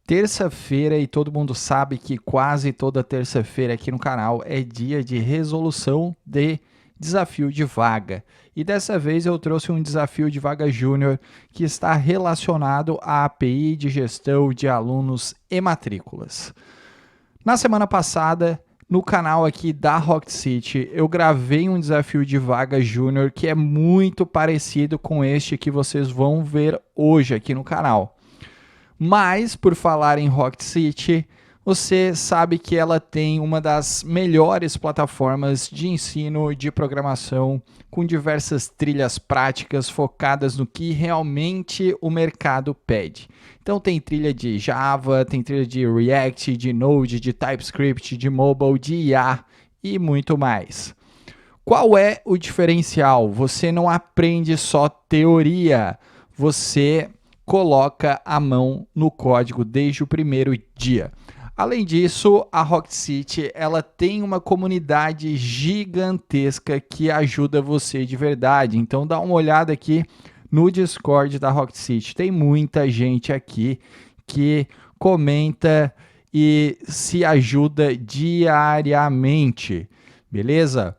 terça-feira e todo mundo sabe que quase toda terça-feira aqui no canal é dia de resolução de desafio de vaga. E dessa vez eu trouxe um desafio de vaga júnior que está relacionado à API de gestão de alunos e matrículas. Na semana passada, no canal aqui da Rocket City, eu gravei um desafio de vaga júnior que é muito parecido com este que vocês vão ver hoje aqui no canal. Mas, por falar em Rocket City, você sabe que ela tem uma das melhores plataformas de ensino de programação, com diversas trilhas práticas focadas no que realmente o mercado pede. Então tem trilha de Java, tem trilha de React, de Node, de TypeScript, de Mobile, de IA e muito mais. Qual é o diferencial? Você não aprende só teoria, você coloca a mão no código desde o primeiro dia. Além disso, a Rocket City ela tem uma comunidade gigantesca que ajuda você de verdade. Então dá uma olhada aqui no Discord da Rocket City. Tem muita gente aqui que comenta e se ajuda diariamente, beleza?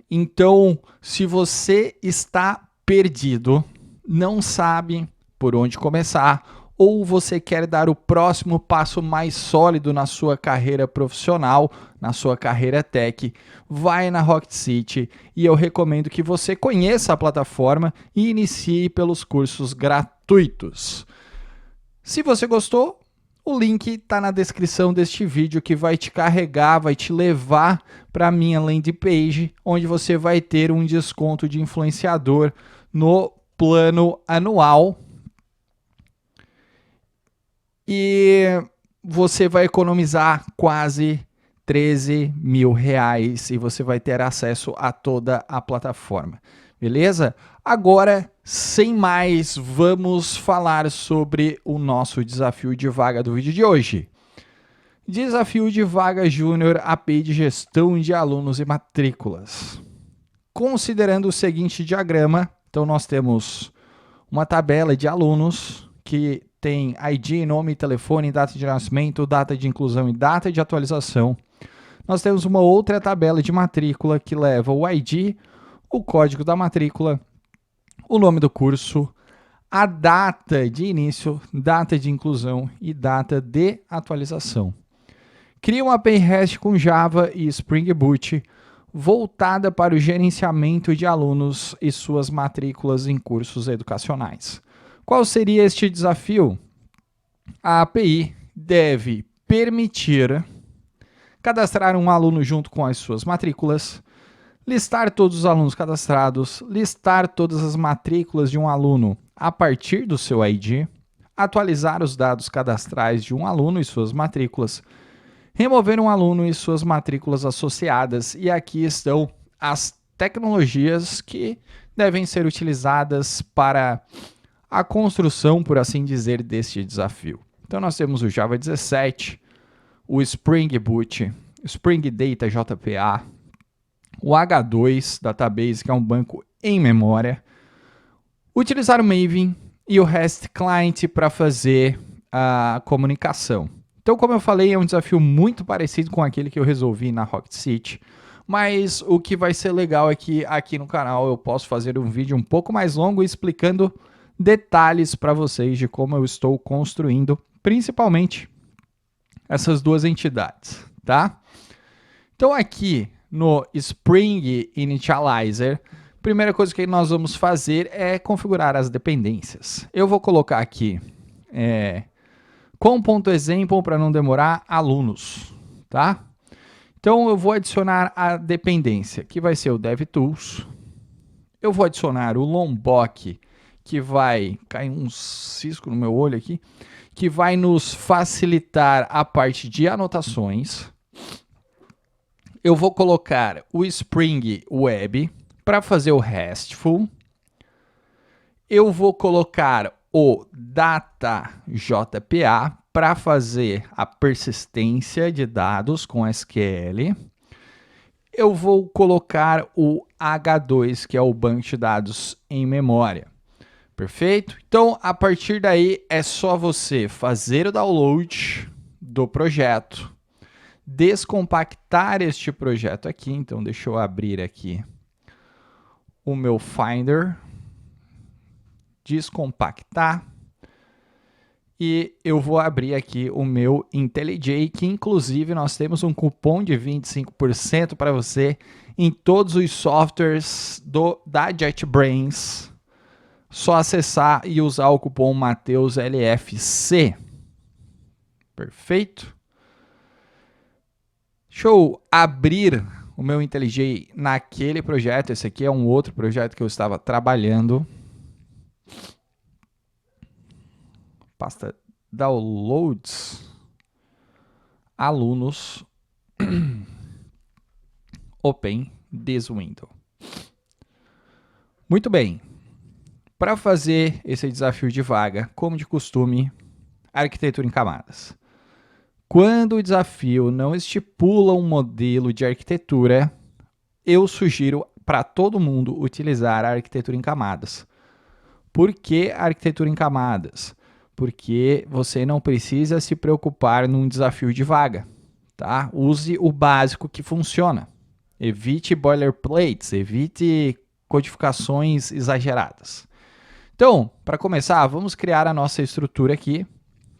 Então, se você está perdido, não sabe por onde começar, ou você quer dar o próximo passo mais sólido na sua carreira profissional, na sua carreira tech, vai na Rocket City e eu recomendo que você conheça a plataforma e inicie pelos cursos gratuitos. Se você gostou, o link está na descrição deste vídeo que vai te carregar, vai te levar para a minha landing page, onde você vai ter um desconto de influenciador no plano anual. E você vai economizar quase 13 mil reais e você vai ter acesso a toda a plataforma, beleza? Agora, sem mais, vamos falar sobre o nosso desafio de vaga do vídeo de hoje. Desafio de vaga júnior API de gestão de alunos e matrículas. Considerando o seguinte diagrama, então nós temos uma tabela de alunos que tem ID, nome, telefone, data de nascimento, data de inclusão e data de atualização. Nós temos uma outra tabela de matrícula que leva o ID, o código da matrícula, o nome do curso, a data de início, data de inclusão e data de atualização. Cria uma API REST com Java e Spring Boot, voltada para o gerenciamento de alunos e suas matrículas em cursos educacionais. Qual seria este desafio? A API deve permitir cadastrar um aluno junto com as suas matrículas, listar todos os alunos cadastrados, listar todas as matrículas de um aluno a partir do seu ID, atualizar os dados cadastrais de um aluno e suas matrículas, remover um aluno e suas matrículas associadas, e aqui estão as tecnologias que devem ser utilizadas para a construção, por assim dizer, deste desafio. Então nós temos o Java 17, o Spring Boot, Spring Data JPA, o H2 Database, que é um banco em memória, utilizar o Maven e o REST Client para fazer a comunicação. Então, como eu falei, é um desafio muito parecido com aquele que eu resolvi na Rocket City, mas o que vai ser legal é que aqui no canal eu posso fazer um vídeo um pouco mais longo explicando detalhes para vocês de como eu estou construindo, principalmente essas duas entidades, tá? Então aqui no Spring Initializer, a primeira coisa que nós vamos fazer é configurar as dependências. Eu vou colocar aqui com.example para não demorar, alunos, tá? Então eu vou adicionar a dependência, que vai ser o DevTools. Eu vou adicionar o Lombok, que vai cair um cisco no meu olho aqui, que vai nos facilitar a parte de anotações. Eu vou colocar o Spring Web para fazer o RESTful. Eu vou colocar o Data JPA para fazer a persistência de dados com SQL. Eu vou colocar o H2, que é o banco de dados em memória. Perfeito? Então, a partir daí, é só você fazer o download do projeto, descompactar este projeto aqui. Então, deixa eu abrir aqui o meu Finder, descompactar, e eu vou abrir aqui o meu IntelliJ, que inclusive nós temos um cupom de 25% para você em todos os softwares da JetBrains. Só acessar e usar o cupom MatheusLFC. Perfeito? Deixa eu abrir o meu IntelliJ naquele projeto. Esse aqui é um outro projeto que eu estava trabalhando. Pasta Downloads. Alunos. Open this window. Muito bem. Para fazer esse desafio de vaga, como de costume, arquitetura em camadas. Quando o desafio não estipula um modelo de arquitetura, eu sugiro para todo mundo utilizar a arquitetura em camadas. Por que a arquitetura em camadas? Porque você não precisa se preocupar num desafio de vaga. Tá? Use o básico que funciona. Evite boilerplates, evite codificações exageradas. Então, para começar, vamos criar a nossa estrutura aqui,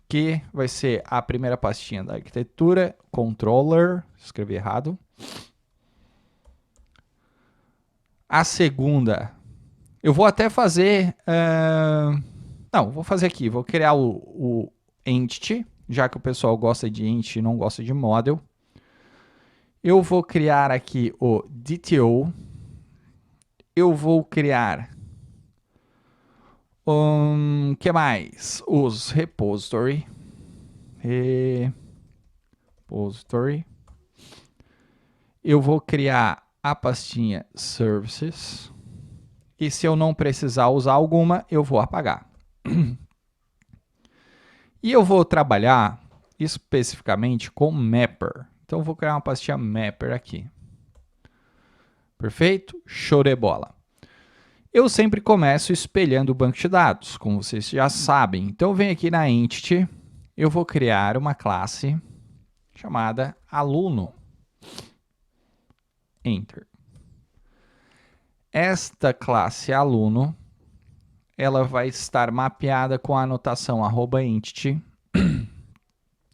que vai ser a primeira pastinha da arquitetura, controller, escrevi errado. A segunda, eu vou até fazer, não, vou fazer aqui, vou criar o entity, já que o pessoal gosta de entity e não gosta de model. Eu vou criar aqui o DTO, eu vou criar que mais? Os repository. Eu vou criar a pastinha services. E se eu não precisar usar alguma, eu vou apagar. E eu vou trabalhar especificamente com mapper. Então eu vou criar uma pastinha mapper aqui. Perfeito? Show de bola. Eu sempre começo espelhando o banco de dados, como vocês já sabem. Então, eu venho aqui na Entity, eu vou criar uma classe chamada aluno. Enter. Esta classe aluno, ela vai estar mapeada com a anotação @entity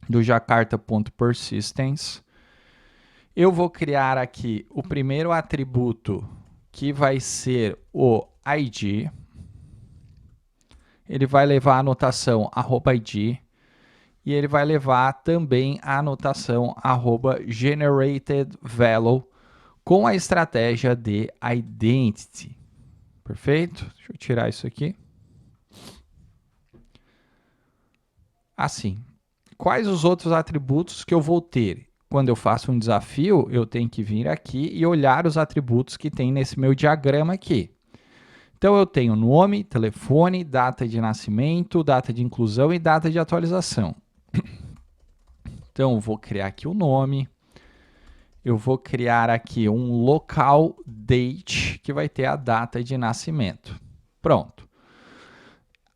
do jakarta.persistence. Eu vou criar aqui o primeiro atributo, que vai ser o ID. Ele vai levar a anotação @id e ele vai levar também a anotação @generatedValue com a estratégia de identity. Perfeito? Deixa eu tirar isso aqui. Assim. Quais os outros atributos que eu vou ter? Quando eu faço um desafio, eu tenho que vir aqui e olhar os atributos que tem nesse meu diagrama aqui. Então, eu tenho nome, telefone, data de nascimento, data de inclusão e data de atualização. Então, eu vou criar aqui o nome. Eu vou criar aqui um local date, que vai ter a data de nascimento. Pronto.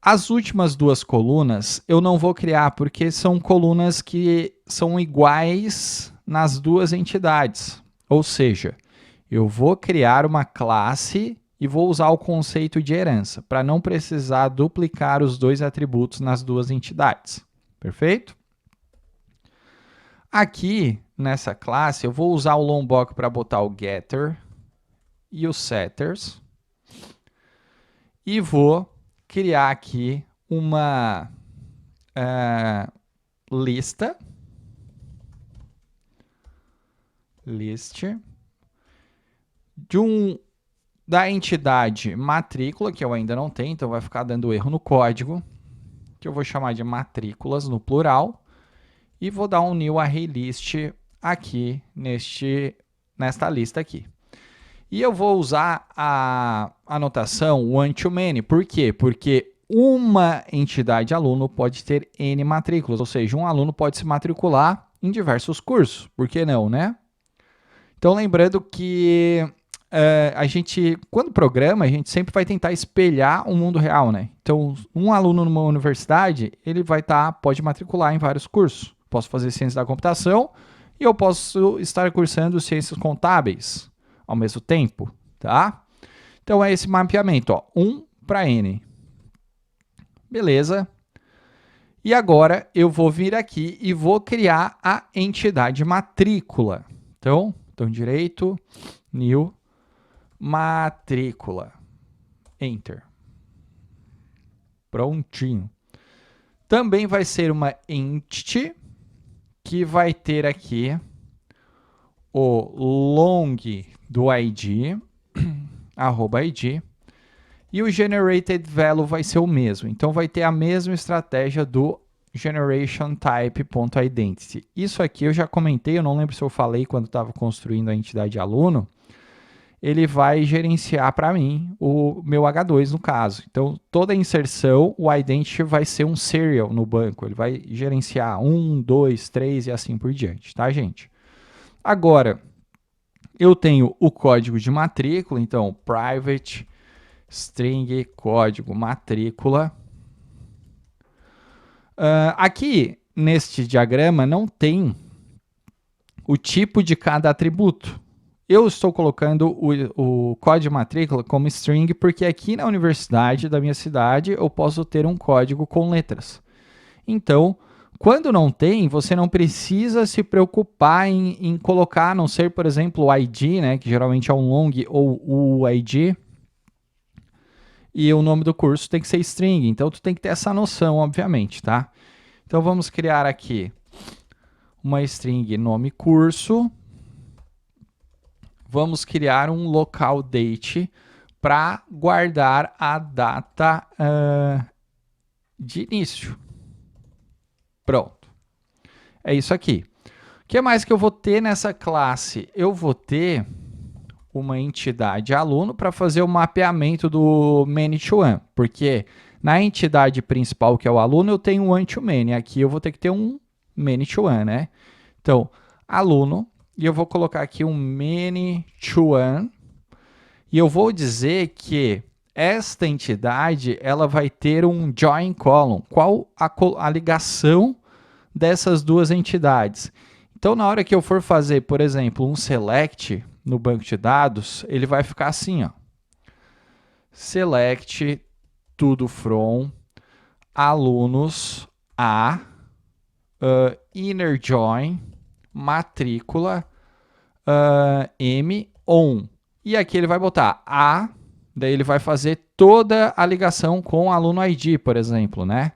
As últimas duas colunas eu não vou criar, porque são colunas que são iguais nas duas entidades. Ou seja, eu vou criar uma classe e vou usar o conceito de herança, para não precisar duplicar os dois atributos nas duas entidades. Perfeito? Aqui, nessa classe, eu vou usar o Lombok para botar o getter e os setters. E vou criar aqui uma lista. List. Da entidade matrícula, que eu ainda não tenho, então vai ficar dando erro no código, que eu vou chamar de matrículas no plural, e vou dar um new array list aqui nesta lista aqui. E eu vou usar a anotação one to many. Por quê? Porque uma entidade aluno pode ter N matrículas, ou seja, um aluno pode se matricular em diversos cursos. Por que não, né? Então, lembrando que a gente, quando programa, a gente sempre vai tentar espelhar o mundo real, né? Então, um aluno numa universidade, ele pode matricular em vários cursos. Posso fazer ciência da computação e eu posso estar cursando ciências contábeis ao mesmo tempo, tá? Então, é esse mapeamento, ó, 1 para N. Beleza. E agora eu vou vir aqui e vou criar a entidade matrícula. Então direito, new, matrícula. Enter. Prontinho. Também vai ser uma entity que vai ter aqui o long do ID, arroba ID, e o generated value vai ser o mesmo. Então vai ter a mesma estratégia do generation type.identity. Isso aqui eu já comentei, eu não lembro se eu falei quando estava construindo a entidade aluno. Ele vai gerenciar para mim o meu H2 no caso. Então toda inserção, o identity vai ser um serial no banco. Ele vai gerenciar 1, 2, 3 e assim por diante, tá, gente? Agora, eu tenho o código de matrícula, então private string código matrícula. Aqui neste diagrama não tem o tipo de cada atributo. Eu estou colocando o código de matrícula como string porque aqui na universidade da minha cidade eu posso ter um código com letras. Então, quando não tem, você não precisa se preocupar em colocar, a não ser, por exemplo, o ID, né, que geralmente é um long ou o ID, e o nome do curso tem que ser string. Então, tu tem que ter essa noção, obviamente, tá? Então, vamos criar aqui uma string nome curso. Vamos criar um local date para guardar a data de início. Pronto. É isso aqui. O que mais que eu vou ter nessa classe? Eu vou ter uma entidade aluno para fazer o mapeamento do many to one, porque na entidade principal, que é o aluno, eu tenho um one to many. Aqui eu vou ter que ter um many to one, né? Então, aluno, e eu vou colocar aqui um many to one, e eu vou dizer que esta entidade ela vai ter um join column. Qual a ligação dessas duas entidades? Então, na hora que eu for fazer, por exemplo, um select no banco de dados, ele vai ficar assim, ó. Select tudo from alunos a inner join matrícula m on. E aqui ele vai botar a, daí ele vai fazer toda a ligação com o aluno ID, por exemplo, né?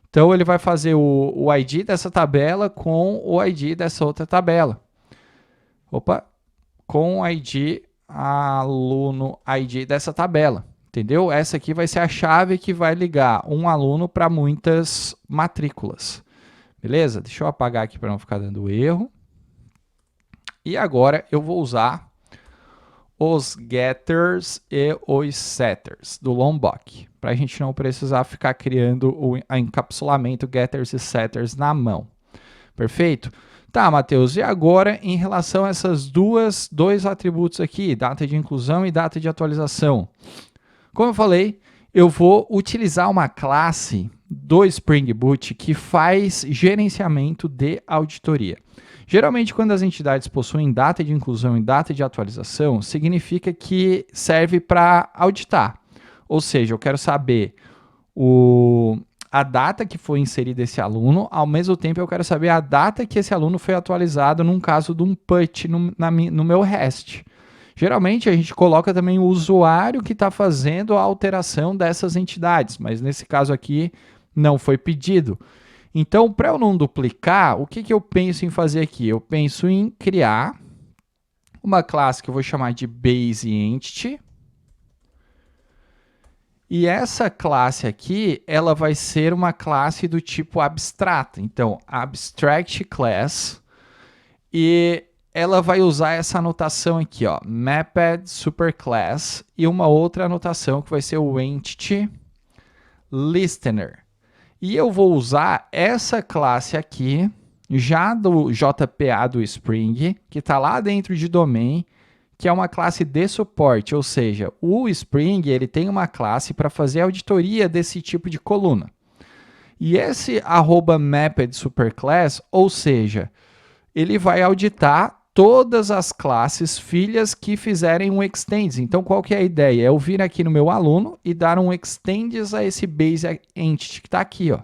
Então ele vai fazer o ID dessa tabela com o ID dessa outra tabela. Opa, com o ID aluno ID dessa tabela, entendeu? Essa aqui vai ser a chave que vai ligar um aluno para muitas matrículas. Beleza? Deixa eu apagar aqui para não ficar dando erro. E agora eu vou usar os getters e os setters do Lombok, para a gente não precisar ficar criando o encapsulamento getters e setters na mão. Perfeito? Tá, Matheus, e agora em relação a essas dois atributos aqui, data de inclusão e data de atualização? Como eu falei, eu vou utilizar uma classe do Spring Boot que faz gerenciamento de auditoria. Geralmente, quando as entidades possuem data de inclusão e data de atualização, significa que serve para auditar. Ou seja, eu quero saber a data que foi inserida esse aluno, ao mesmo tempo eu quero saber a data que esse aluno foi atualizado num caso de um put no meu REST. Geralmente, a gente coloca também o usuário que está fazendo a alteração dessas entidades, mas nesse caso aqui não foi pedido. Então, para eu não duplicar, o que eu penso em fazer aqui? Eu penso em criar uma classe que eu vou chamar de BaseEntity. E essa classe aqui, ela vai ser uma classe do tipo abstrata. Então, abstract class. E ela vai usar essa anotação aqui, ó, mapped superclass. E uma outra anotação que vai ser o entity listener. E eu vou usar essa classe aqui, já do JPA do Spring, que está lá dentro de domain, que é uma classe de suporte, ou seja, o Spring ele tem uma classe para fazer auditoria desse tipo de coluna. E esse @mappedSuperClass, ou seja, ele vai auditar todas as classes filhas que fizerem um extends. Então, qual que é a ideia? É eu vir aqui no meu aluno e dar um extends a esse base entity que está aqui, ó.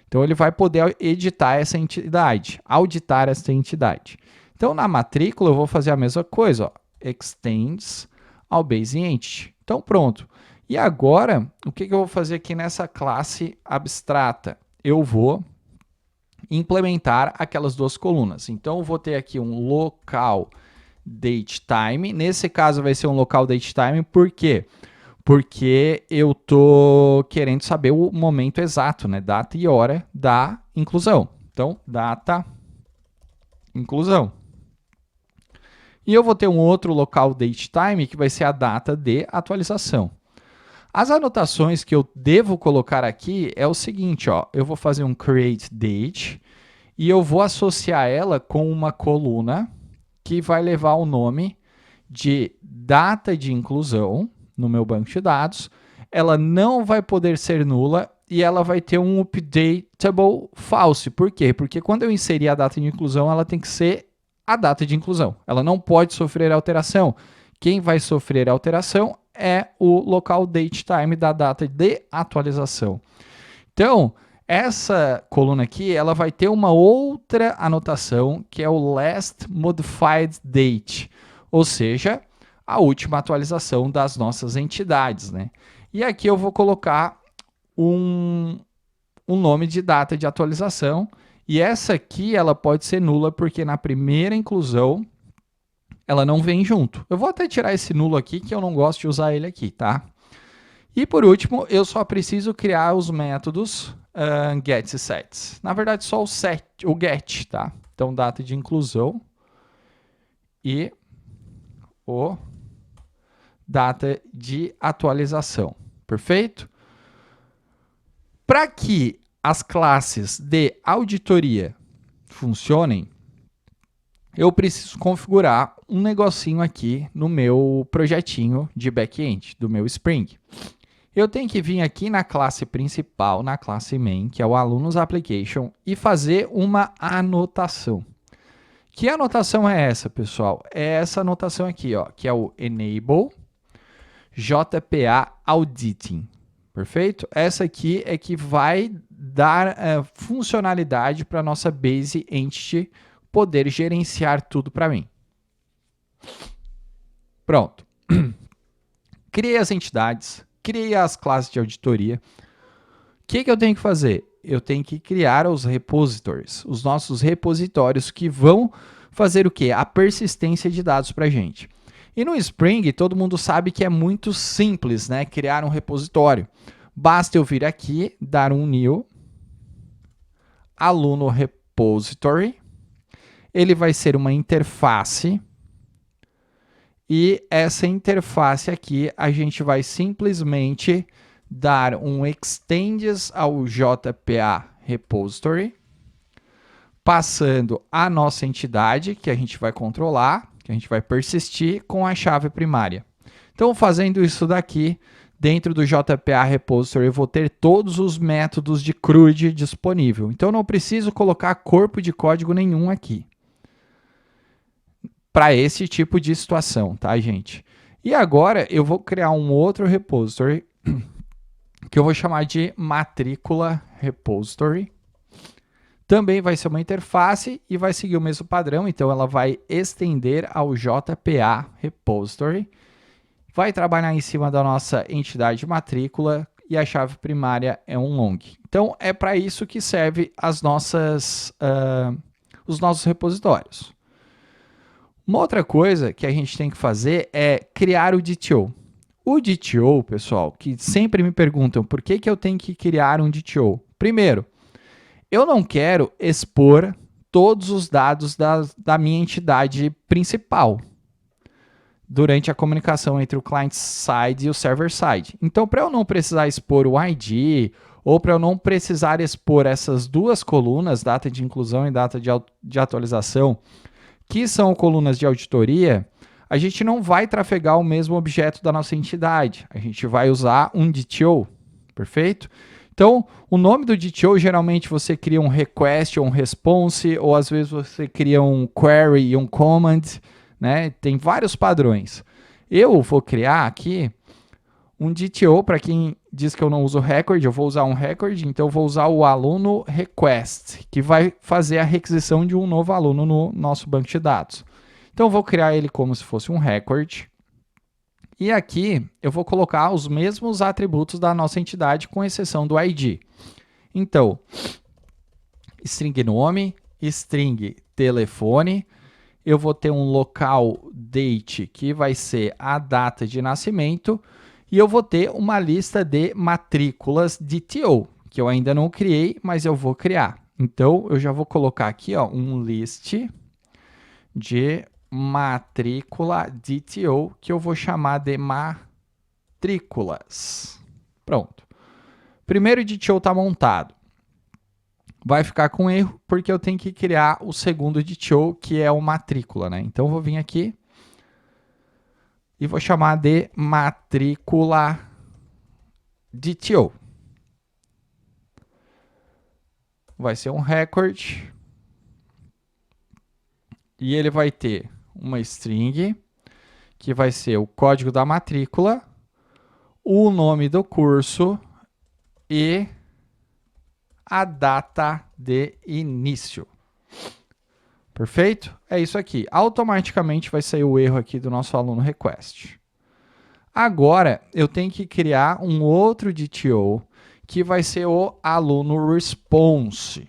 Então, ele vai poder editar essa entidade, auditar essa entidade. Então, na matrícula, eu vou fazer a mesma coisa, ó, extends ao base entity. Então, pronto. E agora, o que eu vou fazer aqui nessa classe abstrata? Eu vou implementar aquelas duas colunas. Então, eu vou ter aqui um local datetime. Nesse caso, vai ser um local datetime, por quê? Porque eu estou querendo saber o momento exato, né? Data e hora da inclusão. Então, data, inclusão. E eu vou ter um outro local datetime, que vai ser a data de atualização. As anotações que eu devo colocar aqui é o seguinte, ó, eu vou fazer um create date e eu vou associar ela com uma coluna que vai levar o nome de data de inclusão no meu banco de dados. Ela não vai poder ser nula e ela vai ter um updatable false. Por quê? Porque quando eu inserir a data de inclusão, ela tem que ser a data de inclusão. Ela não pode sofrer alteração. Quem vai sofrer alteração é o local datetime da data de atualização. Então, essa coluna aqui, ela vai ter uma outra anotação, que é o last modified date, ou seja, a última atualização das nossas entidades, né? E aqui eu vou colocar um nome de data de atualização, e essa aqui ela pode ser nula, porque na primeira inclusão ela não vem junto. Eu vou até tirar esse nulo aqui, que eu não gosto de usar ele aqui, tá? E por último, eu só preciso criar os métodos get e sets. Na verdade, só o get, tá? Então, data de inclusão e o data de atualização. Perfeito? Para que as classes de auditoria funcionem, eu preciso configurar um negocinho aqui no meu projetinho de back-end, do meu Spring. Eu tenho que vir aqui na classe principal, na classe main, que é o Alunos Application, e fazer uma anotação. Que anotação é essa, pessoal? É essa anotação aqui, ó, que é o Enable JPA Auditing. Perfeito? Essa aqui é que vai dar funcionalidade para a nossa Base Entity poder gerenciar tudo para mim. Pronto. Criei as entidades, criei as classes de auditoria. O que eu tenho que fazer? Eu tenho que criar os repositories, os nossos repositórios que vão fazer o quê? A persistência de dados para a gente. E no Spring, todo mundo sabe que é muito simples, né? Criar um repositório. Basta eu vir aqui, dar um new aluno repository. Ele vai ser uma interface. E essa interface aqui, a gente vai simplesmente dar um extends ao JPA repository, passando a nossa entidade, que a gente vai controlar, que a gente vai persistir com a chave primária. Então, fazendo isso daqui, dentro do JPA repository, eu vou ter todos os métodos de CRUD disponível. Então, eu não preciso colocar corpo de código nenhum aqui para esse tipo de situação, tá, gente? E agora eu vou criar um outro repository que eu vou chamar de matrícula repository. Também vai ser uma interface e vai seguir o mesmo padrão, então ela vai estender ao JPA repository, vai trabalhar em cima da nossa entidade de matrícula e a chave primária é um long. Então é para isso que serve os nossos repositórios. Uma outra coisa que a gente tem que fazer é criar o DTO. O DTO, pessoal, que sempre me perguntam por que eu tenho que criar um DTO. Primeiro, eu não quero expor todos os dados da minha entidade principal durante a comunicação entre o client-side e o server-side. Então, para eu não precisar expor o ID, ou para eu não precisar expor essas duas colunas, data de inclusão e data de atualização, que são colunas de auditoria, a gente não vai trafegar o mesmo objeto da nossa entidade. A gente vai usar um DTO, perfeito? Então, o nome do DTO, geralmente você cria um request ou um response, ou às vezes você cria um query e um command, né? Tem vários padrões. Eu vou criar aqui um DTO, para quem diz que eu não uso record, eu vou usar um record, então eu vou usar o aluno request, que vai fazer a requisição de um novo aluno no nosso banco de dados. Então eu vou criar ele como se fosse um record. E aqui eu vou colocar os mesmos atributos da nossa entidade, com exceção do ID. Então, string nome, string telefone, eu vou ter um local date, que vai ser a data de nascimento, e eu vou ter uma lista de matrículas DTO, que eu ainda não criei, mas eu vou criar. Então, eu já vou colocar aqui ó, um list de matrícula DTO, que eu vou chamar de matrículas. Pronto. Primeiro DTO está montado. Vai ficar com erro, porque eu tenho que criar o segundo DTO, que é o matrícula, né? Então, eu vou vir aqui e vou chamar de matrícula DTO. Vai ser um record. E ele vai ter uma string, que vai ser o código da matrícula, o nome do curso e a data de início. Perfeito? É isso aqui. Automaticamente vai sair o erro aqui do nosso aluno request. Agora, eu tenho que criar um outro DTO, que vai ser o aluno response.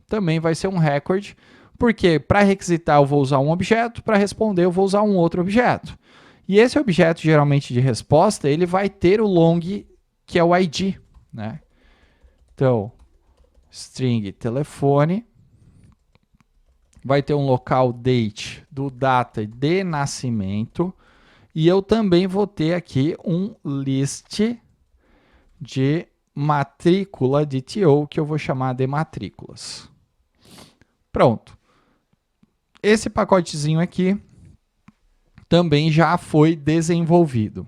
Também vai ser um record, porque para requisitar eu vou usar um objeto, para responder eu vou usar um outro objeto. E esse objeto, geralmente de resposta, ele vai ter o long, que é o ID, né? Então, string telefone, vai ter um local date do data de nascimento, e eu também vou ter aqui um list de matrícula DTO, que eu vou chamar de matrículas. Pronto. Esse pacotezinho aqui também já foi desenvolvido.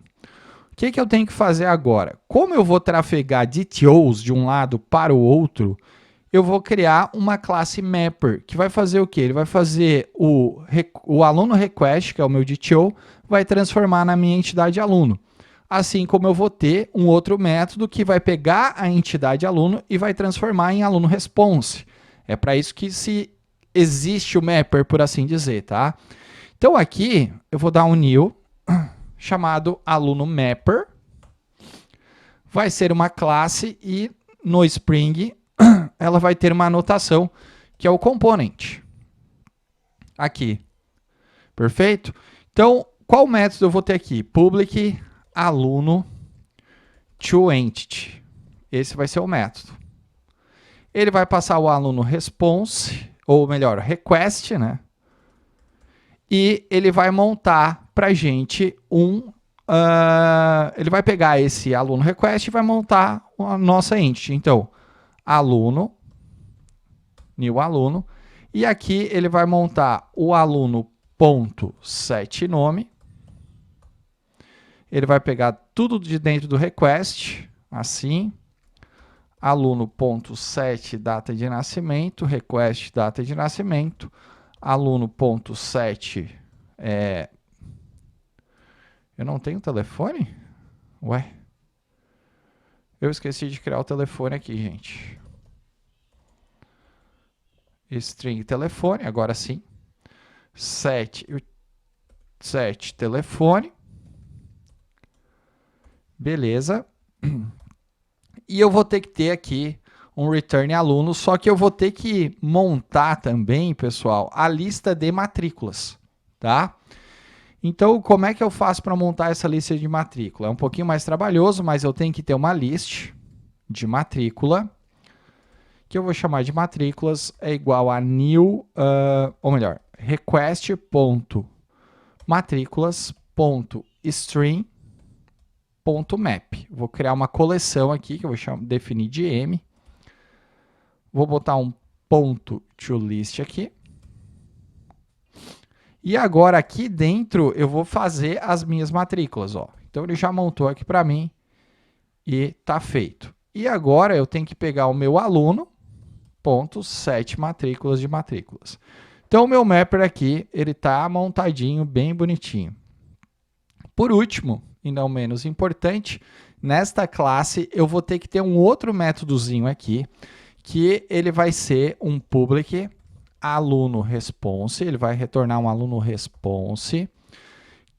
O que eu tenho que fazer agora? Como eu vou trafegar DTOs de um lado para o outro, eu vou criar uma classe mapper, que vai fazer o quê? Ele vai fazer o aluno request, que é o meu DTO, vai transformar na minha entidade aluno. Assim como eu vou ter um outro método que vai pegar a entidade aluno e vai transformar em aluno response. É para isso que existe o mapper, por assim dizer, tá? Então aqui eu vou dar um new chamado aluno mapper. Vai ser uma classe e no Spring ela vai ter uma anotação que é o component. Aqui. Perfeito? Então, qual método eu vou ter aqui? Public aluno toEntity. Esse vai ser o método. Ele vai passar o aluno response, ou melhor, request, né? E ele vai montar para a gente ele vai pegar esse aluno request e vai montar a nossa entity. Então, aluno, new aluno, e aqui ele vai montar o aluno.setNome. Ele vai pegar tudo de dentro do request, assim, aluno.set data de nascimento, request data de nascimento, aluno.set eu não tenho telefone? Ué? Eu esqueci de criar o telefone aqui, gente. String telefone, agora sim. Set telefone. Beleza. E eu vou ter que ter aqui um return aluno, só que eu vou ter que montar também, pessoal, a lista de matrículas, tá? Então, como é que eu faço para montar essa lista de matrícula? É um pouquinho mais trabalhoso, mas eu tenho que ter uma list de matrícula, que eu vou chamar de matrículas, é igual a new, ou melhor, request.matrículas.string.map. Vou criar uma coleção aqui, que eu vou definir de M. Vou botar um ponto toList aqui. E agora aqui dentro eu vou fazer as minhas matrículas, ó. Então ele já montou aqui para mim e tá feito. E agora eu tenho que pegar o meu aluno, ponto, 7 matrículas de matrículas. Então o meu mapper aqui, ele tá montadinho, bem bonitinho. Por último, e não menos importante, nesta classe eu vou ter que ter um outro métodozinho aqui, que ele vai ser um public aluno response, ele vai retornar um aluno response,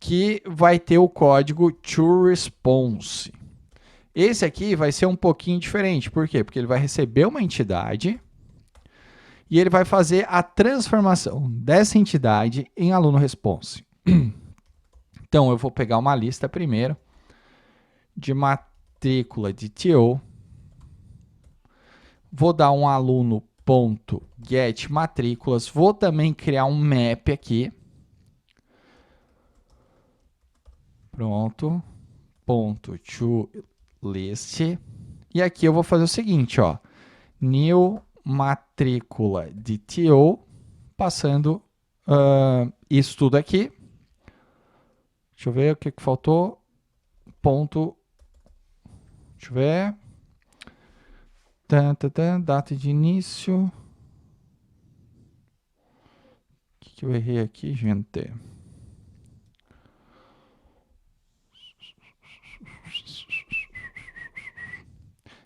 que vai ter o código toResponse. Esse aqui vai ser um pouquinho diferente, por quê? Porque ele vai receber uma entidade e ele vai fazer a transformação dessa entidade em aluno response. Então, eu vou pegar uma lista primeiro de matrícula de TO, vou dar um aluno.get matrículas, vou também criar um map aqui. Pronto. Ponto to list. E aqui eu vou fazer o seguinte, ó. New matrícula de TO, passando isso tudo aqui. Deixa eu ver o que faltou. Ponto. Deixa eu ver. Data de início. O que eu errei aqui, gente?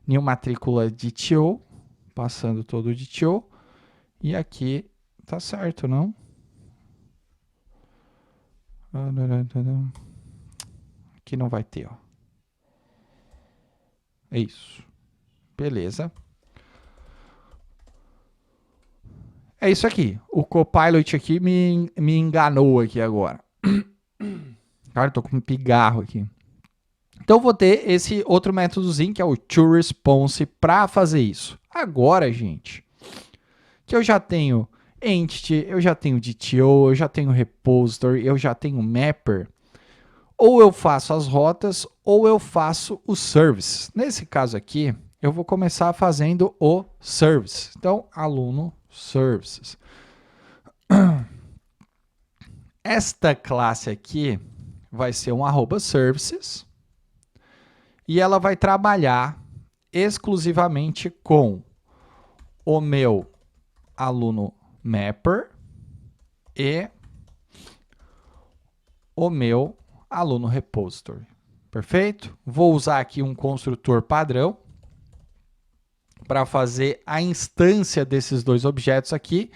New matrícula de TO, passando todo de TO. E aqui tá certo, não? Aqui não vai ter, ó. É isso. Beleza. É isso aqui. O Copilot aqui me enganou aqui agora. Cara, eu tô com um pigarro aqui. Então, eu vou ter esse outro métodozinho, que é o toResponse, para fazer isso. Agora, gente, que eu já tenho Entity, eu já tenho DTO, eu já tenho Repository, eu já tenho Mapper, ou eu faço as rotas, ou eu faço os services. Nesse caso aqui, eu vou começar fazendo o service. Então, aluno services. Esta classe aqui vai ser um @services e ela vai trabalhar exclusivamente com o meu aluno mapper e o meu aluno repository. Perfeito? Vou usar aqui um construtor padrão para fazer a instância desses dois objetos aqui.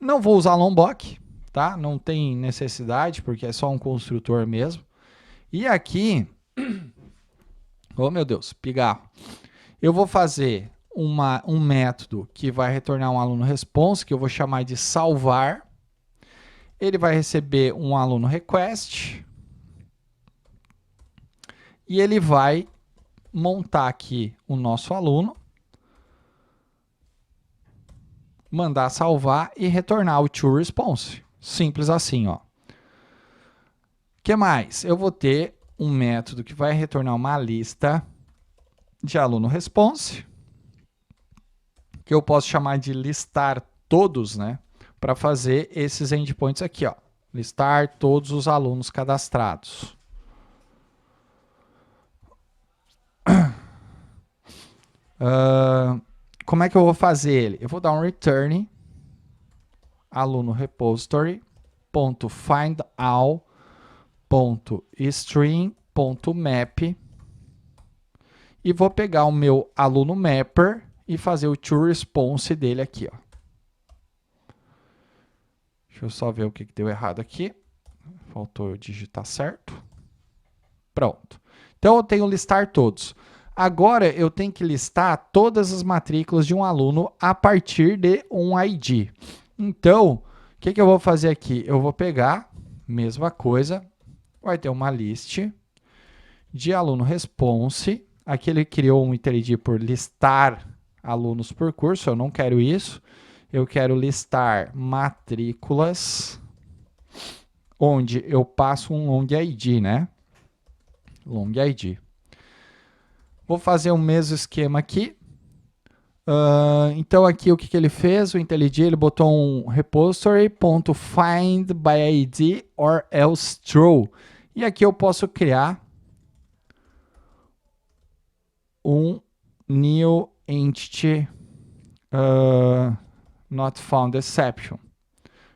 Não vou usar Lombok, tá? Não tem necessidade, porque é só um construtor mesmo. E aqui, oh meu Deus, pigarro. Eu vou fazer um método que vai retornar um aluno response, que eu vou chamar de salvar. Ele vai receber um aluno request. E ele vai montar aqui o nosso aluno, mandar salvar e retornar o toResponse. Simples assim, ó. O que mais? Eu vou ter um método que vai retornar uma lista de aluno response, que eu posso chamar de listar todos, né? Para fazer esses endpoints aqui, ó. Listar todos os alunos cadastrados. Como é que eu vou fazer ele? Eu vou dar um return aluno repository .findAll.string.map e vou pegar o meu aluno mapper e fazer o toResponse dele aqui, ó. Deixa eu só ver o que deu errado aqui. Faltou eu digitar certo. Pronto. Então eu tenho listar todos. Agora eu tenho que listar todas as matrículas de um aluno a partir de um ID. Então, o que eu vou fazer aqui? Eu vou pegar, mesma coisa, vai ter uma list de aluno response. Aqui ele criou um iterid por listar alunos por curso, eu não quero isso. Eu quero listar matrículas, onde eu passo um long ID, né? Long ID. Vou fazer o mesmo esquema aqui. Então aqui o que ele fez? O IntelliJ ele botou um repository.find by ID or else true. E aqui eu posso criar um new entity not found exception.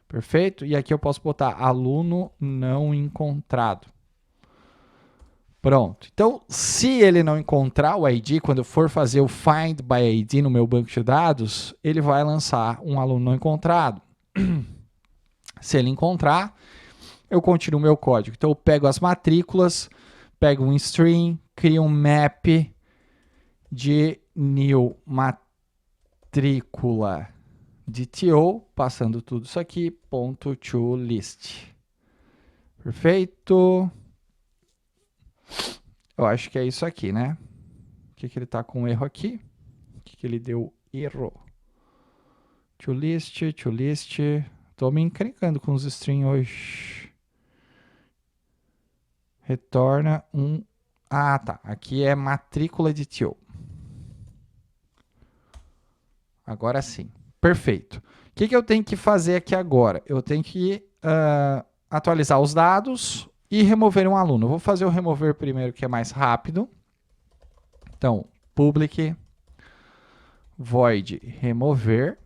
Perfeito? E aqui eu posso botar aluno não encontrado. Pronto. Então, se ele não encontrar o ID, quando eu for fazer o find by ID no meu banco de dados, ele vai lançar um aluno não encontrado. Se ele encontrar, eu continuo meu código. Então, eu pego as matrículas, pego um string, crio um map de new matrícula de TO, passando tudo isso aqui, ponto to list. Perfeito. Eu acho que é isso aqui, né? O que ele está com erro aqui? O que ele deu erro? To list. Tô me encrencando com os strings hoje. Retorna um... Ah, tá. Aqui é matrícula de TO. Agora sim. Perfeito. O que eu tenho que fazer aqui agora? Eu tenho que atualizar os dados e remover um aluno. Eu vou fazer o remover primeiro, que é mais rápido. Então, public void remover,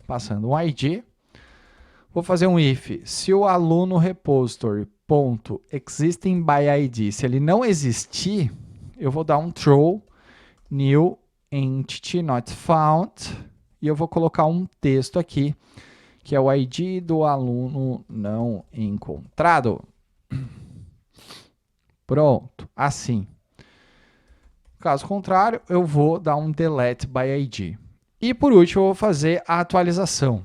passando um ID. Vou fazer um if. Se o aluno repository ponto existing by ID, se ele não existir, eu vou dar um throw new entity not found e eu vou colocar um texto aqui, que é o ID do aluno não encontrado. Pronto, assim. Caso contrário, eu vou dar um delete by ID. E por último, eu vou fazer a atualização,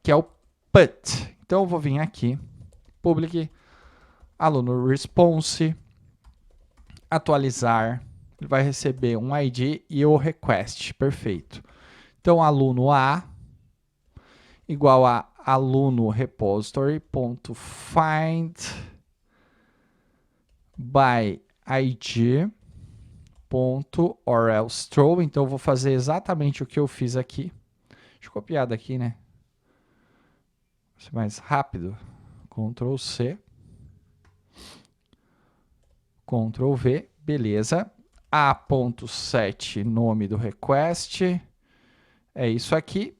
que é o put. Então, eu vou vir aqui, public, aluno response, atualizar, ele vai receber um ID e o request, perfeito. Então, aluno A igual a aluno repository.find by ID or else true. Então, eu vou fazer exatamente o que eu fiz aqui. Deixa eu copiar daqui, né? Vai ser mais rápido. Ctrl C. Ctrl V. Beleza. A.set, nome do request. É isso aqui.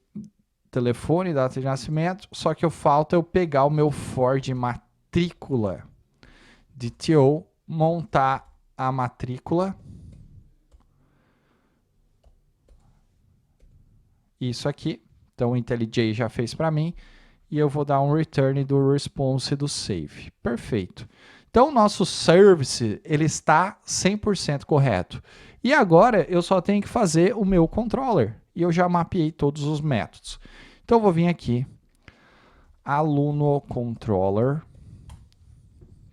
Telefone, data de nascimento. Só que falta eu pegar o meu for de matrícula de TO, montar a matrícula. Isso aqui. Então o IntelliJ já fez para mim. E eu vou dar um return do response do save. Perfeito. Então o nosso service ele está 100% correto. E agora eu só tenho que fazer o meu controller. E eu já mapeei todos os métodos. Então eu vou vir aqui. Aluno controller.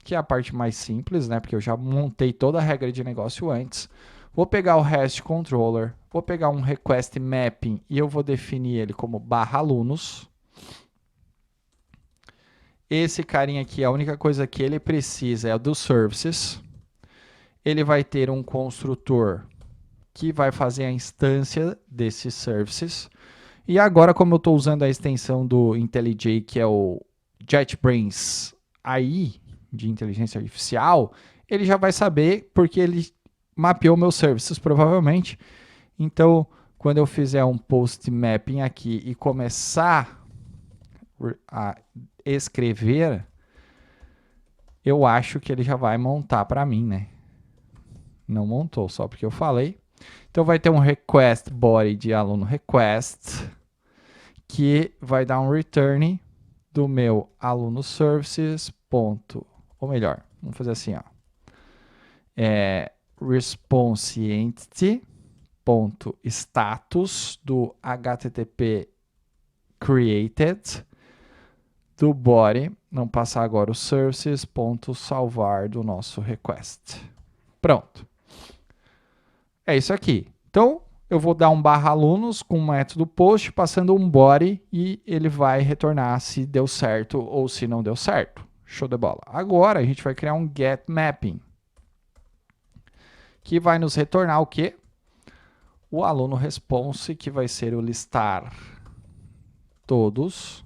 Que é a parte mais simples, né? Porque eu já montei toda a regra de negócio antes. Vou pegar o REST controller, vou pegar um request mapping e eu vou definir ele como /alunos. Esse carinha aqui, a única coisa que ele precisa é o do services. Ele vai ter um construtor que vai fazer a instância desses services. E agora, como eu estou usando a extensão do IntelliJ, que é o JetBrains AI, de inteligência artificial, ele já vai saber porque ele mapeou meus services, provavelmente. Então, quando eu fizer um post mapping aqui e começar a escrever, eu acho que ele já vai montar para mim, né? Não montou, só porque eu falei. Então, vai ter um request body de aluno request, que vai dar um return do meu aluno services, ponto, ou melhor, vamos fazer assim, ó. Response entity, ponto, status do HTTP created, do body, não passar agora o services, ponto, salvar do nosso request. Pronto. É isso aqui. Então, eu vou dar um /alunos com o método post, passando um body e ele vai retornar se deu certo ou se não deu certo. Show de bola. Agora, a gente vai criar um get mapping, que vai nos retornar o quê? o aluno response, que vai ser o listar todos,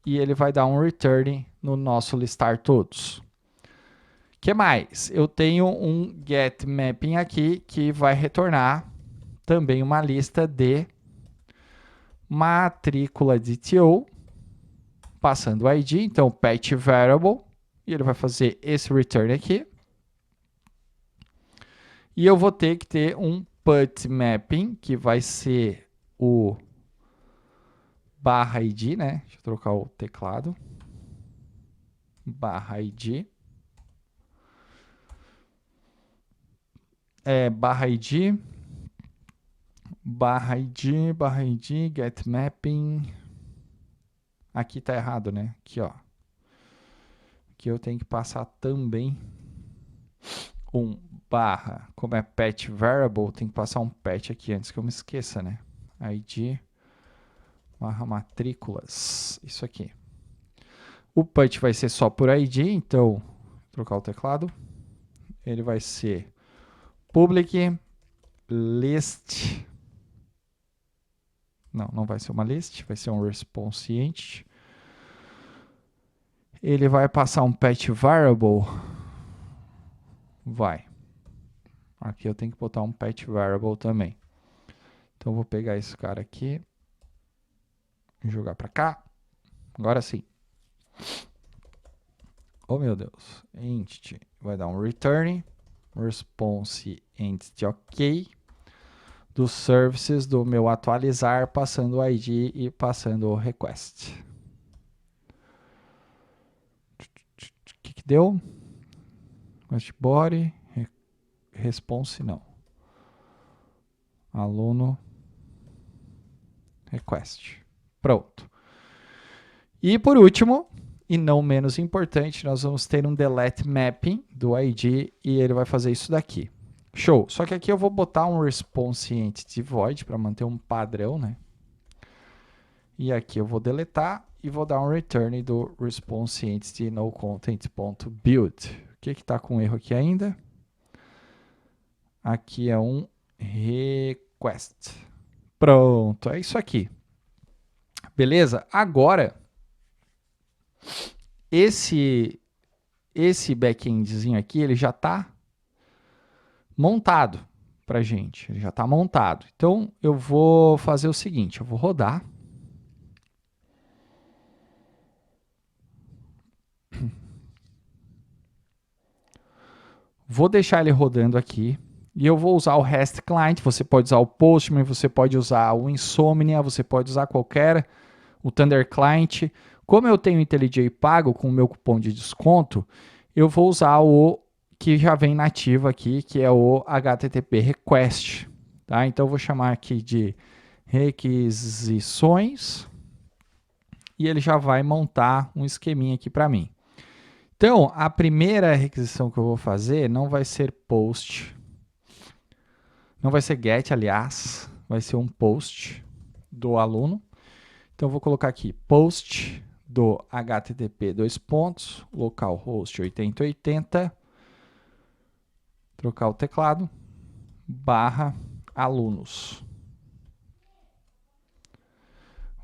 e ele vai dar um return no nosso listar todos. O que mais? Eu tenho um get mapping aqui que vai retornar também uma lista de matrícula de TO, passando o ID, então pet variable, e ele vai fazer esse return aqui. E eu vou ter que ter um put mapping, que vai ser o barra ID, né? Deixa eu trocar o teclado. Barra ID. Barra ID. Barra ID, barra ID, get mapping. Aqui tá errado, né? Aqui, ó. Aqui eu tenho que passar também um barra. Como é pet variable, tem que passar um pet aqui antes que eu me esqueça, né? ID barra matrículas. Isso aqui. O put vai ser só por ID, então, vou trocar o teclado. Ele vai ser public list. Não vai ser uma list, vai ser um response entity. Ele vai passar um pet variable. Vai. Aqui eu tenho que botar um pet variable também. Então, eu vou pegar esse cara aqui e jogar para cá. Agora sim. Oh, meu Deus. Entity vai dar um return. Response entity ok. Dos services do meu atualizar, passando o ID e passando o request. O que deu? Request body. Response não. Aluno. Request. Pronto. E por último, e não menos importante, nós vamos ter um delete mapping do ID e ele vai fazer isso daqui. Show. Só que aqui eu vou botar um response entity void para manter um padrão, né? E aqui eu vou deletar e vou dar um return do response entity no content.build. O que está com erro aqui ainda? Aqui é um request. Pronto, é isso aqui. Beleza? Agora, esse backendzinho aqui, ele já está montado para gente. Ele já está montado. Então, eu vou fazer o seguinte, eu vou rodar. Vou deixar ele rodando aqui. E eu vou usar o REST Client. Você pode usar o Postman, você pode usar o Insomnia, você pode usar qualquer, o Thunder Client. Como eu tenho IntelliJ pago com o meu cupom de desconto, eu vou usar o que já vem nativo aqui, que é o HTTP Request. Tá? Então eu vou chamar aqui de requisições e ele já vai montar um esqueminha aqui para mim. Então, a primeira requisição que eu vou fazer não vai ser post, não vai ser get, aliás, vai ser um post do aluno. Então, eu vou colocar aqui post do HTTP, localhost 8080, trocar o teclado, barra alunos.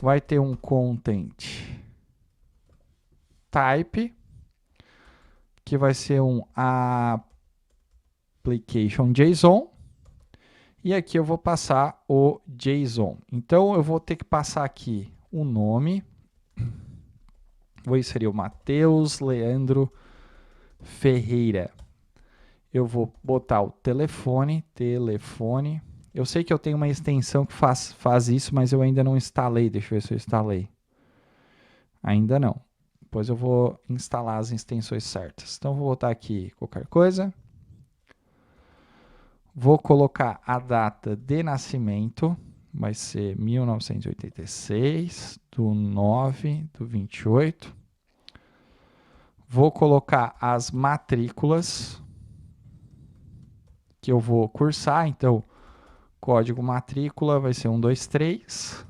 Vai ter um content type, que vai ser um application JSON, e aqui eu vou passar o JSON. Então, eu vou ter que passar aqui o nome, vou inserir o Matheus Leandro Ferreira. Eu vou botar o telefone. Eu sei que eu tenho uma extensão que faz isso, mas eu ainda não instalei. Deixa eu ver se eu instalei. Ainda não. Depois eu vou instalar as extensões certas. Então, vou botar aqui qualquer coisa. Vou colocar a data de nascimento. Vai ser 1986, do 9 do 28. Vou colocar as matrículas que eu vou cursar. Então, código matrícula vai ser 123.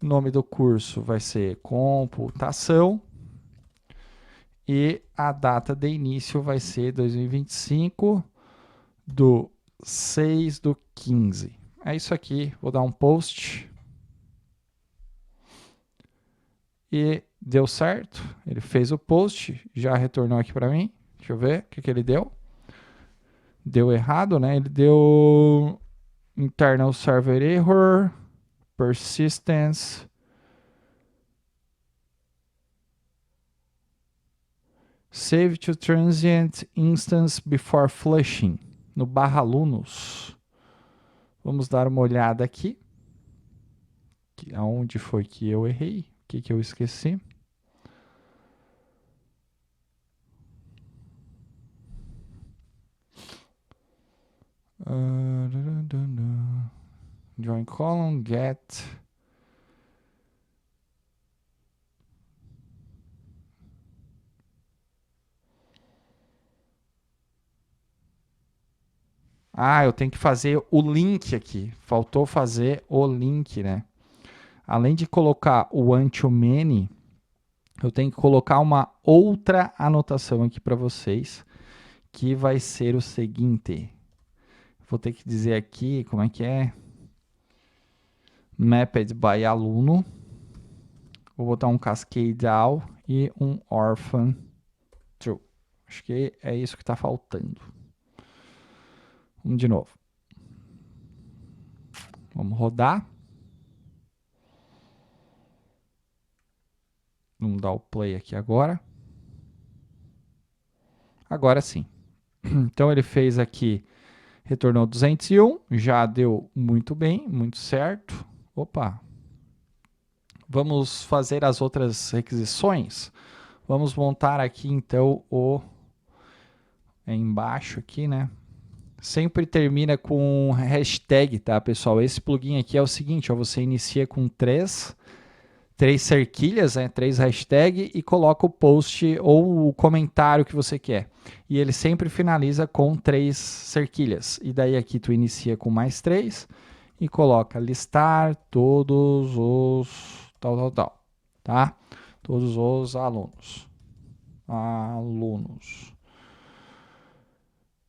Nome do curso vai ser computação. E a data de início vai ser 2025 do 6/15. É isso aqui. Vou dar um post. E deu certo. Ele fez o post. Já retornou aqui para mim. Deixa eu ver o que ele deu. Deu errado, né? Ele deu internal server error, persistence, save to transient instance before flushing, no barra alunos. Vamos dar uma olhada aqui. Aonde foi que eu errei? O que eu esqueci? Join column, get. Ah, eu tenho que fazer o link aqui. Faltou fazer o link, né? Além de colocar o one-to-many, eu tenho que colocar uma outra anotação aqui para vocês, que vai ser o seguinte. Vou ter que dizer aqui como é que é. Mapped by aluno. Vou botar um cascade all e um orphan true. Acho que é isso que está faltando. Vamos de novo. Vamos rodar. Vamos dar o play aqui agora. Agora sim. Então ele fez aqui, retornou 201, já deu muito bem, muito certo. Opa. Vamos fazer as outras requisições. Vamos montar aqui então o embaixo aqui, né? Sempre termina com hashtag, tá, pessoal? Esse plugin aqui é o seguinte, ó, você inicia com três cerquilhas, né, 3 hashtags e coloca o post ou o comentário que você quer. E ele sempre finaliza com 3 cerquilhas. E daí aqui tu inicia com mais 3 e coloca listar todos os tal, tá? Todos os alunos.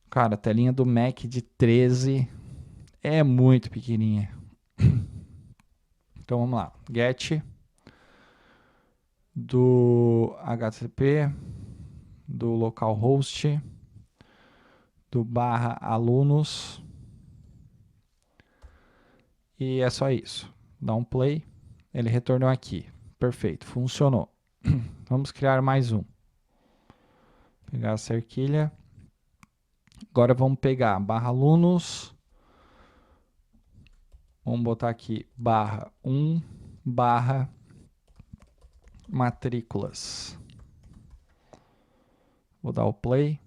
Cara, a telinha do Mac de 13 é muito pequenininha. Então vamos lá. Get do HTTP, do localhost, do barra alunos. E é só isso. Dá um play. Ele retornou aqui. Perfeito, funcionou. Vamos criar mais um. Pegar a cerquilha. Agora vamos pegar barra alunos. Vamos botar aqui barra 1 barra matrículas. Vou dar o play.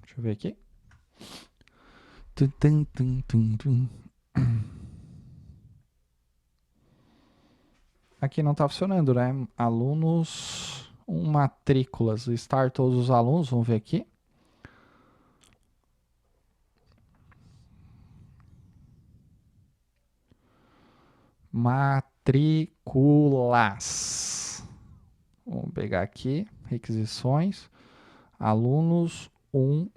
Deixa eu ver aqui. Aqui não está funcionando, né? Alunos, matrículas. Listar todos os alunos, vamos ver aqui. Matrículas. Vamos pegar aqui, requisições. Alunos,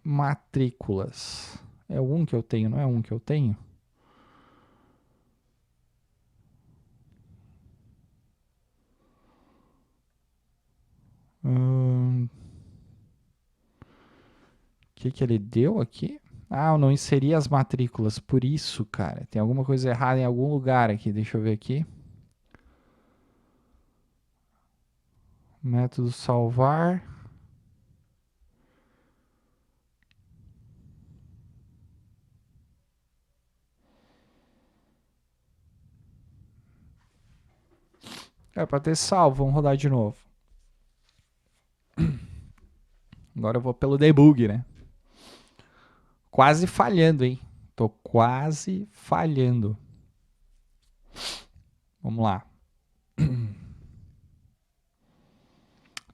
matrículas. É o 1 que eu tenho, não é 1 que eu tenho? Que ele deu aqui? Ah, eu não inseri as matrículas, por isso, cara. Tem alguma coisa errada em algum lugar aqui, deixa eu ver aqui. Método salvar. É para ter salvo, vamos rodar de novo. Agora eu vou pelo debug, né? Quase falhando, hein? Tô quase falhando. Vamos lá.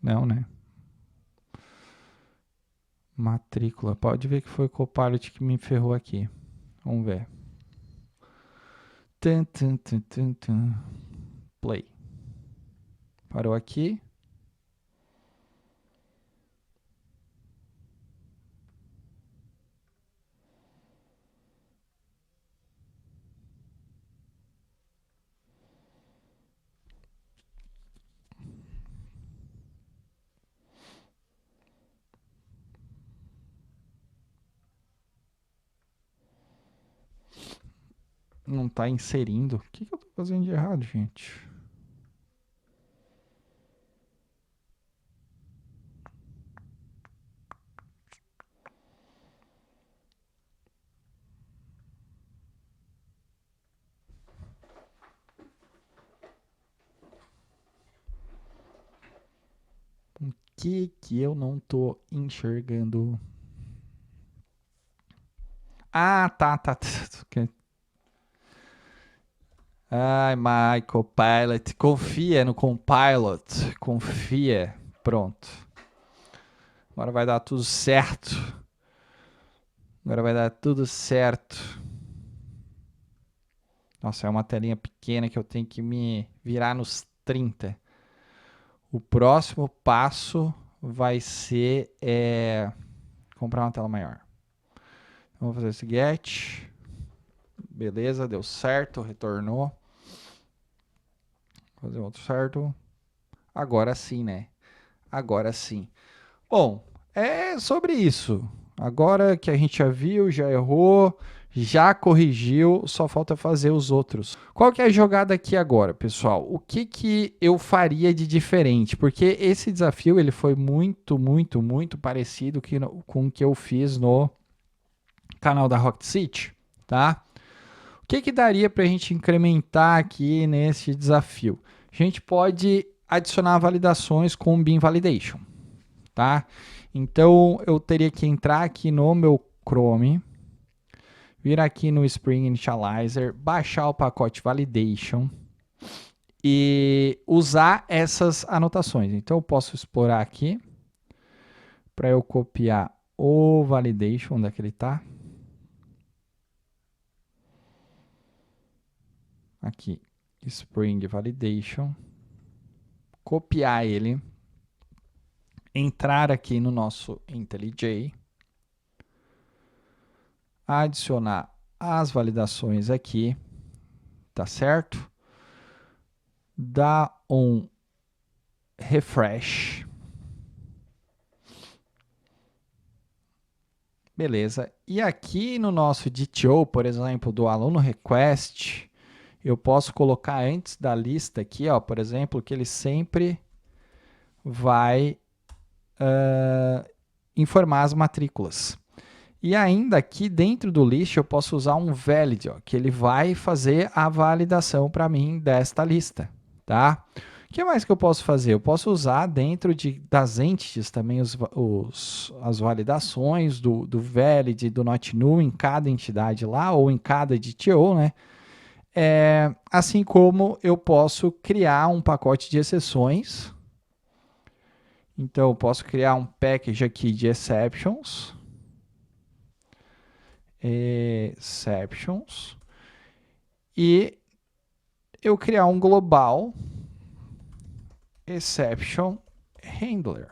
Não, né? Matrícula. Pode ver que foi o Copilot que me ferrou aqui. Vamos ver. Play. Parou aqui. não está inserindo. O que eu estou fazendo de errado, gente? O que eu não estou enxergando? Ah, tá. Ai, Michael, Pilot. Confia no Compilot. Confia. Pronto. Agora vai dar tudo certo. Agora vai dar tudo certo. Nossa, é uma telinha pequena que eu tenho que me virar nos 30. O próximo passo vai ser comprar uma tela maior. Então, vou fazer esse get. Beleza, deu certo, retornou. Vou fazer outro certo. Agora sim, né? Agora sim. Bom, é sobre isso. Agora que a gente já viu, já errou, já corrigiu, só falta fazer os outros. Qual que é a jogada aqui agora, pessoal? O que eu faria de diferente? Porque esse desafio ele foi muito parecido com o que eu fiz no canal da Rocket City, tá? O que daria para a gente incrementar aqui nesse desafio? A gente pode adicionar validações com o Beam Validation, tá? Então eu teria que entrar aqui no meu Chrome, vir aqui no Spring Initializer, baixar o pacote Validation e usar essas anotações. Então eu posso explorar aqui para eu copiar o Validation, onde é que ele está? Aqui, Spring Validation, copiar ele, entrar aqui no nosso IntelliJ, adicionar as validações aqui, tá certo? Dar um refresh. Beleza. E aqui no nosso DTO, por exemplo, do aluno request, eu posso colocar antes da lista aqui, ó, por exemplo, que ele sempre vai informar as matrículas. E ainda aqui dentro do list eu posso usar um valid, ó, que ele vai fazer a validação para mim desta lista, tá? O que mais que eu posso fazer? Eu posso usar dentro das entities também as validações do valid e do not null em cada entidade lá, ou em cada DTO, né? Assim como eu posso criar um pacote de exceções. Então, eu posso criar um package aqui de exceptions. E eu criar um global exception handler.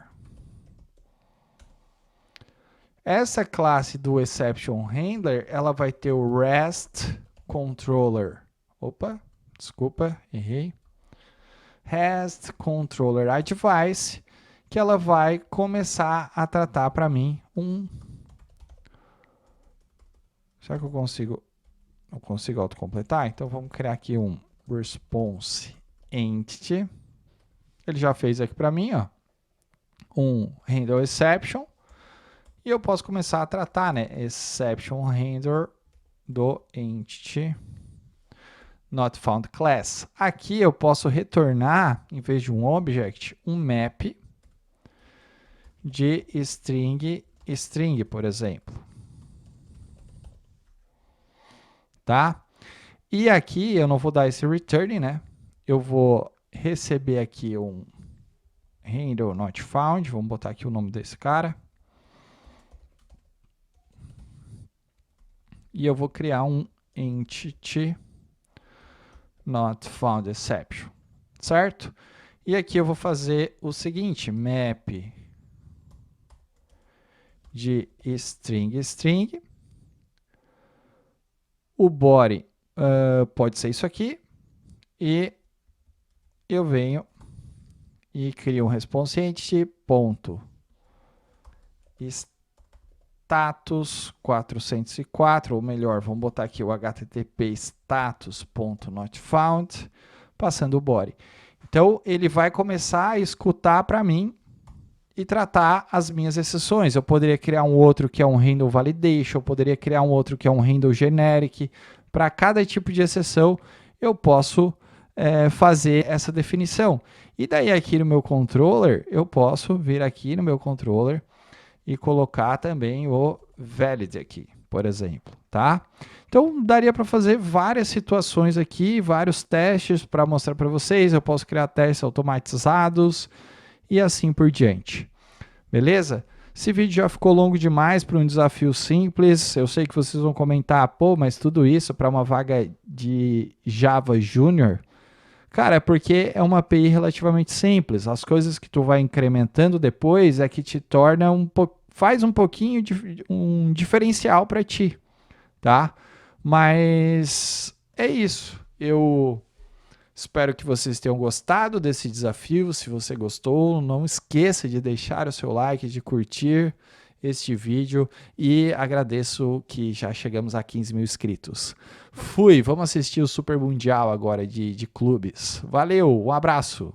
Essa classe do exception handler, ela vai ter o REST controller. Opa, desculpa, errei. REST controller advice, que ela vai começar a tratar para mim Será que eu consigo? Eu consigo autocompletar? Então vamos criar aqui um response entity. Ele já fez aqui para mim, ó, um handle exception. E eu posso começar a tratar, né, exception handler do entity not found class. Aqui eu posso retornar, em vez de um object, um map de string, por exemplo. Tá? E aqui eu não vou dar esse return, né? Eu vou receber aqui um handle not found. Vamos botar aqui o nome desse cara. E eu vou criar um entity not found exception, certo? E aqui eu vou fazer o seguinte, map de string. O body pode ser isso aqui. E eu venho e crio um response entity ponto status 404, ou melhor, vamos botar aqui o http status.notfound, passando o body. Então, ele vai começar a escutar para mim e tratar as minhas exceções. Eu poderia criar um outro que é um handle validation, eu poderia criar um outro que é um handle generic. Para cada tipo de exceção, eu posso fazer essa definição. E daí aqui no meu controller, eu posso vir aqui no meu controller e colocar também o valid aqui, por exemplo, tá? Então, daria para fazer várias situações aqui, vários testes para mostrar para vocês. Eu posso criar testes automatizados e assim por diante. Beleza? Esse vídeo já ficou longo demais para um desafio simples. Eu sei que vocês vão comentar, pô, mas tudo isso para uma vaga de Java Junior? Cara, é porque é uma API relativamente simples. As coisas que tu vai incrementando depois é que te torna faz um pouquinho de um diferencial para ti, tá? Mas é isso. Eu espero que vocês tenham gostado desse desafio. Se você gostou, não esqueça de deixar o seu like, de curtir este vídeo e agradeço que já chegamos a 15 mil inscritos. Fui, vamos assistir o Super Mundial agora de clubes. Valeu, um abraço!